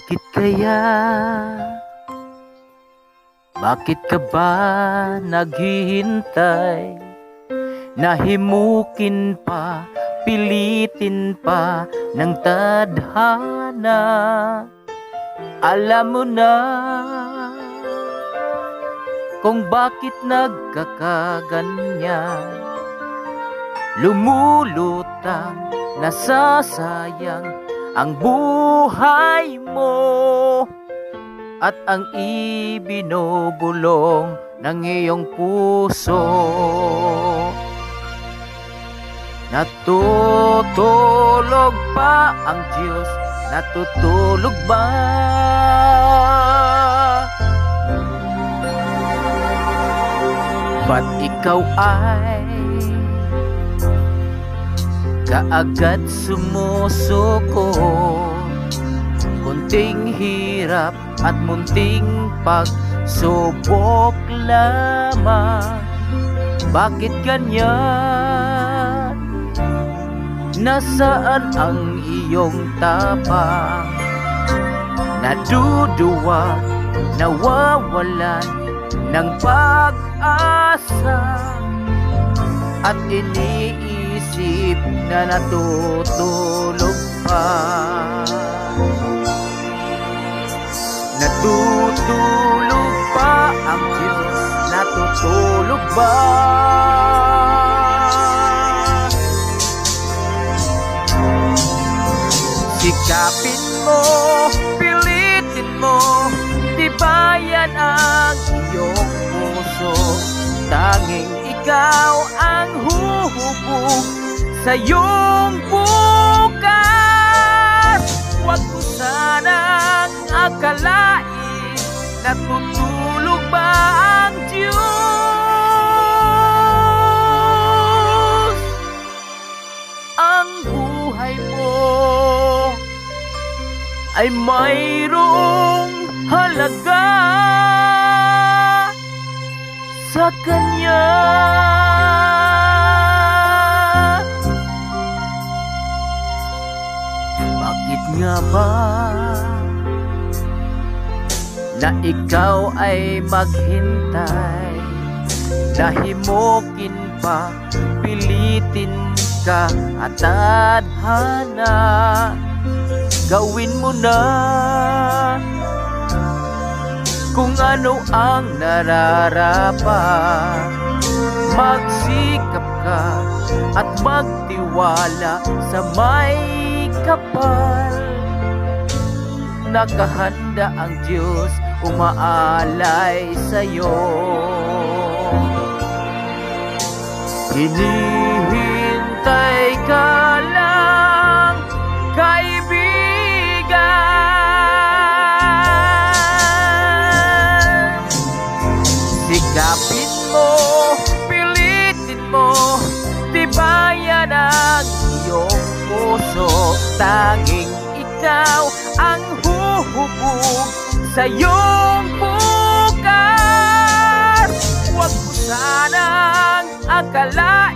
Bakit kaya? Bakit ka ba naghihintay? Nahimukin pa, pilitin pa ng tadhana. Alam mo na kung bakit nagkakaganyan. Lumulutang, nasasayang ang buhay mo at ang ibinubulong ng iyong puso. Natutulog ba ang Diyos? Natutulog ba? Ba't ikaw ay kaagad sumusuko? Kunting hirap at munting pagsubok lamang. Bakit ganyan? Nasaan ang iyong tapang? Naduduwag, nawawalan ng pag-asa, at iniisip na natutulog pa. Natutulog ba ang Diyos? Natutulog ba? Sikapin mo, pilitin mo, tibayan ang iyong puso. Tanging ikaw ang huhubog sa iyong bukas. Huwag mo sanang akalain natutulog ba ang Diyos. Ang buhay mo ay mayroong halaga sa Kanya. Bakit nga ba na ikaw ay maghintay? Nahimukin pa, pilitin ka at tadhana. Gawin mo na kung ano ang nararapat. Magsikap ka at magtiwala sa may kapal. Nakahanda ang Diyos, umaalay sa'yo. Hinihintay ka lang, kaibigan. Sikapin mo, pilitin mo, tibayan ang iyong puso. Tanging ikaw ang huhubog sa iyong bukas. Huwag mo sanang akalain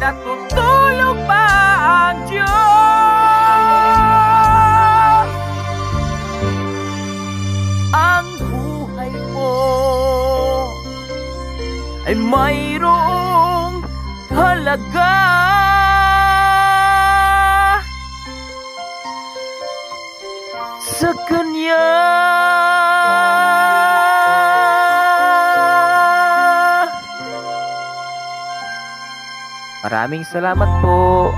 natutulog pa ang Diyos. Ang buhay mo ay mayroong halaga sa Kanya. Maraming salamat po.